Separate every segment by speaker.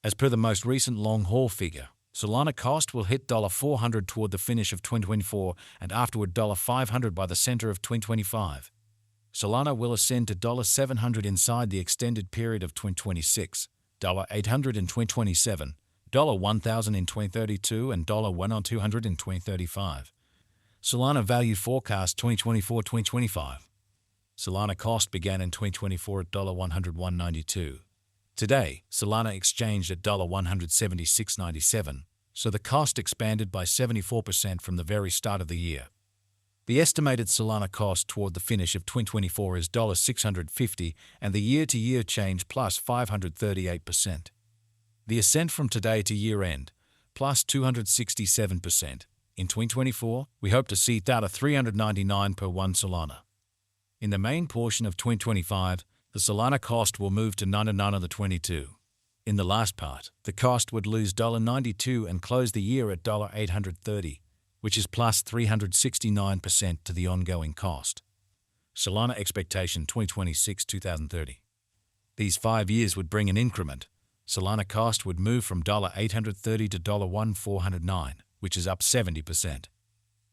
Speaker 1: As per the most recent long-haul figure, Solana cost will hit $400 toward the finish of 2024 and afterward $500 by the center of 2025. Solana will ascend to $700 inside the extended period of 2026, $800 in 2027, $1,000 in 2032, and $1,200 in 2035. Solana value forecast 2024-2025. Solana cost began in 2024 at $101.92. Today, Solana exchanged at $176.97, so the cost expanded by 74% from the very start of the year. The estimated Solana cost toward the finish of 2024 is $650 and the year-to-year change plus 538%. The ascent from today to year-end, plus 267%. In 2024, we hope to see $399 per 1 Solana. In the main portion of 2025, the Solana cost will move to $99.22. In the last part, the cost would lose $92 and close the year at $830, which is plus 369% to the ongoing cost. Solana expectation 2026-2030. These 5 years would bring an increment. Solana cost would move from $830 to $1,409, which is up 70%.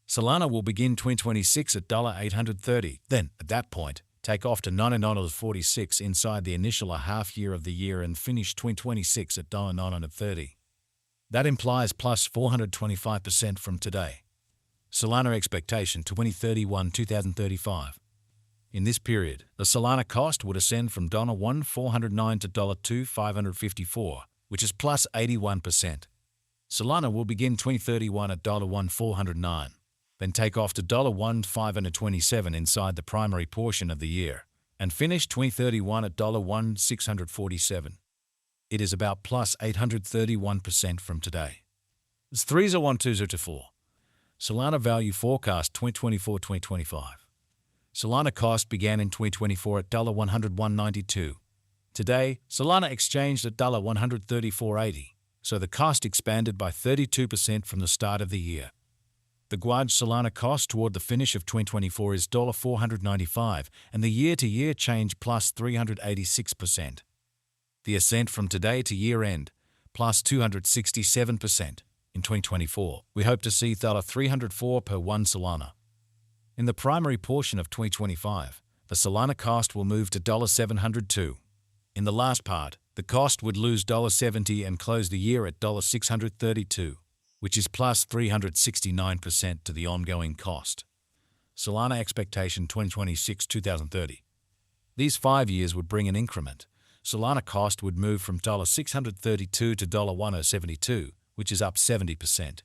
Speaker 1: Solana will begin 2026 at $830, then, at that point, take off to $99.46 inside the initial half year of the year and finish 2026 at $930. That implies plus 425% from today. Solana expectation 2031-2035. In this period, the Solana cost would ascend from $1,409 to $2,554, which is plus 81%. Solana will begin 2031 at $1,409. Then take off to $1,527 inside the primary portion of the year, and finish 2031 at $1,647. It is about plus 831% from today. It's 301204. Solana value forecast 2024-2025. Solana cost began in 2024 at $101.92. Today, Solana exchanged at $134.80, so the cost expanded by 32% from the start of the year. The Guaj Solana cost toward the finish of 2024 is $495 and the year-to-year change plus 386%. The ascent from today to year-end, plus 267%. In 2024, we hope to see $304 per 1 Solana. In the primary portion of 2025, the Solana cost will move to $702. In the last part, the cost would lose $70 and close the year at $632. Which is plus 369% to the ongoing cost. Solana expectation 2026-2030. These 5 years would bring an increment. Solana cost would move from $632 to $1,072, which is up 70%.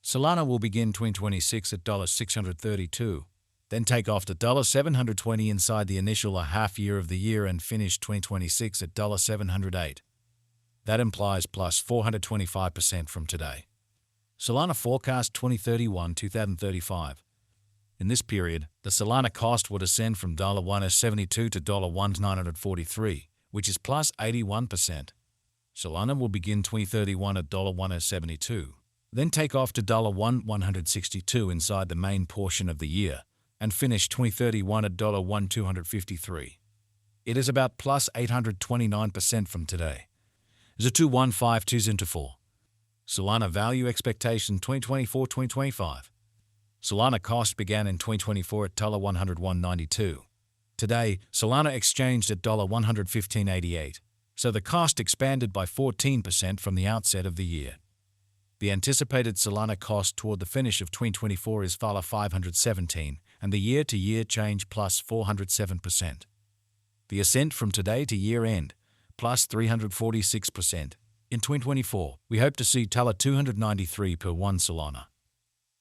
Speaker 1: Solana will begin 2026 at $632, then take off to $720 inside the initial half year of the year and finish 2026 at $708. That implies plus 425% from today. Solana forecast 2031-2035. In this period, the Solana cost would ascend from $172 to $1,943, which is plus 81%. Solana will begin 2031 at $172, then take off to $162 inside the main portion of the year, and finish 2031 at $1,253. It is about plus 829% from today. 215204. Solana value expectation 2024-2025. Solana cost began in 2024 at $101.92. Today, Solana exchanged at $115.88, so the cost expanded by 14% from the outset of the year. The anticipated Solana cost toward the finish of 2024 is $517, and the year-to-year change plus 407%. The ascent from today to year-end, plus 346%. In 2024, we hope to see $293 per 1 Solana.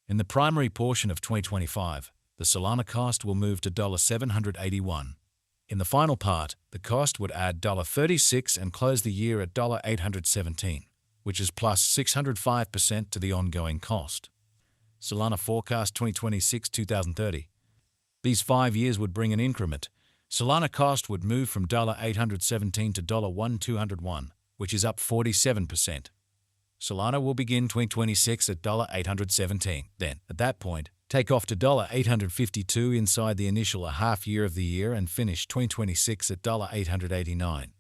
Speaker 1: In the primary portion of 2025, the Solana cost will move to $781. In the final part, the cost would add $36 and close the year at $817, which is plus 605% to the ongoing cost. Solana forecast 2026-2030. These 5 years would bring an increment. Solana cost would move from $817 to $1,201, which is up 47%. Solana will begin 2026 at $817. Then, at that point, take off to $852 inside the initial half year of the year and finish 2026 at $889.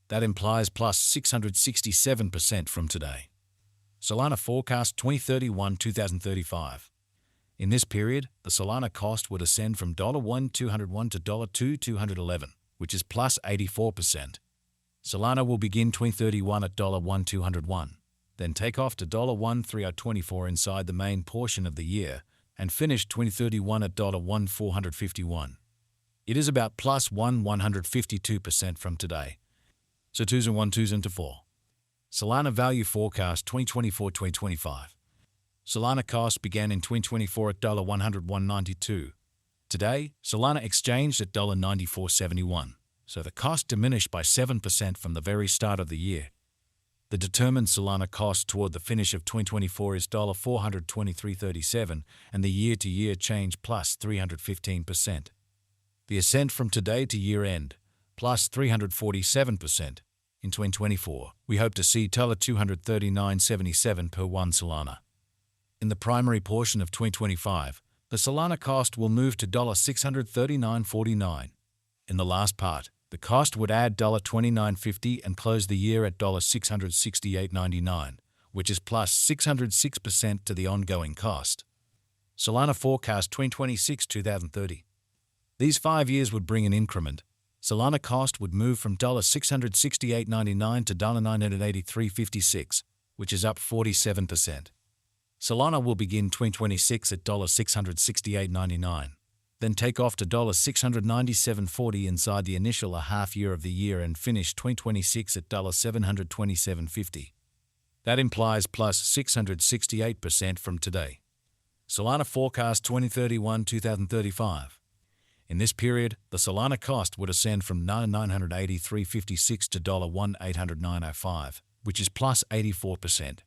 Speaker 1: That implies plus 667% from today. Solana forecast 2031-2035. In this period, the Solana cost would ascend from $1,201 to $2,211, which is plus 84%. Solana will begin 2031 at $1,201, then take off to $1,3024 inside the main portion of the year, and finish 2031 at $1,451. It is about plus 152% from today. So 2001-2004. Solana value forecast 2024-2025. Solana cost began in 2024 at $101.92. Today, Solana exchanged at $94.71, so the cost diminished by 7% from the very start of the year. The determined Solana cost toward the finish of 2024 is $423.37, and the year-to-year change plus 315%. The ascent from today to year-end, plus 347%. In 2024, we hope to see $239.77 per 1 Solana. In the primary portion of 2025, the Solana cost will move to $639.49. In the last part, the cost would add $29.50 and close the year at $668.99, which is plus 606% to the ongoing cost. Solana forecast 2026-2030. These 5 years would bring an increment. Solana cost would move from $668.99 to $983.56, which is up 47%. Solana will begin 2026 at $668.99, then take off to $697.40 inside the initial half year of the year and finish 2026 at $727.50. That implies plus 668% from today. Solana forecast 2031-2035. In this period, the Solana cost would ascend from $983.56 to $1,809.05, which is plus 84%.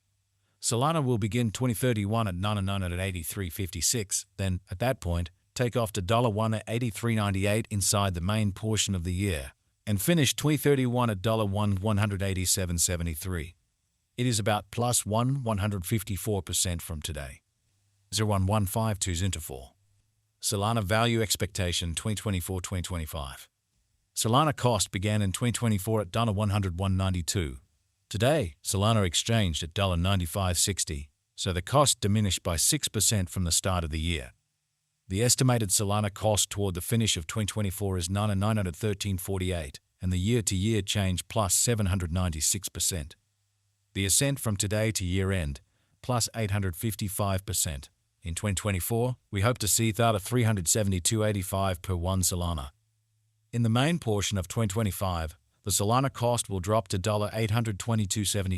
Speaker 1: Solana will begin 2031 at $983.56, then, at that point, take off to $183.98 inside the main portion of the year, and finish 2031 at $187.73. It is about plus 154% from today. 0.1152 Solana value expectation 2024-2025. Solana cost began in 2024 at $101.92. Today, Solana exchanged at $95.60, so the cost diminished by 6% from the start of the year. The estimated Solana cost toward the finish of 2024 is $913.48, and the year-to-year change plus 796%. The ascent from today to year-end, plus 855%. In 2024, we hope to see $372.85 per 1 Solana. In the main portion of 2025, the Solana cost will drop to $822.73.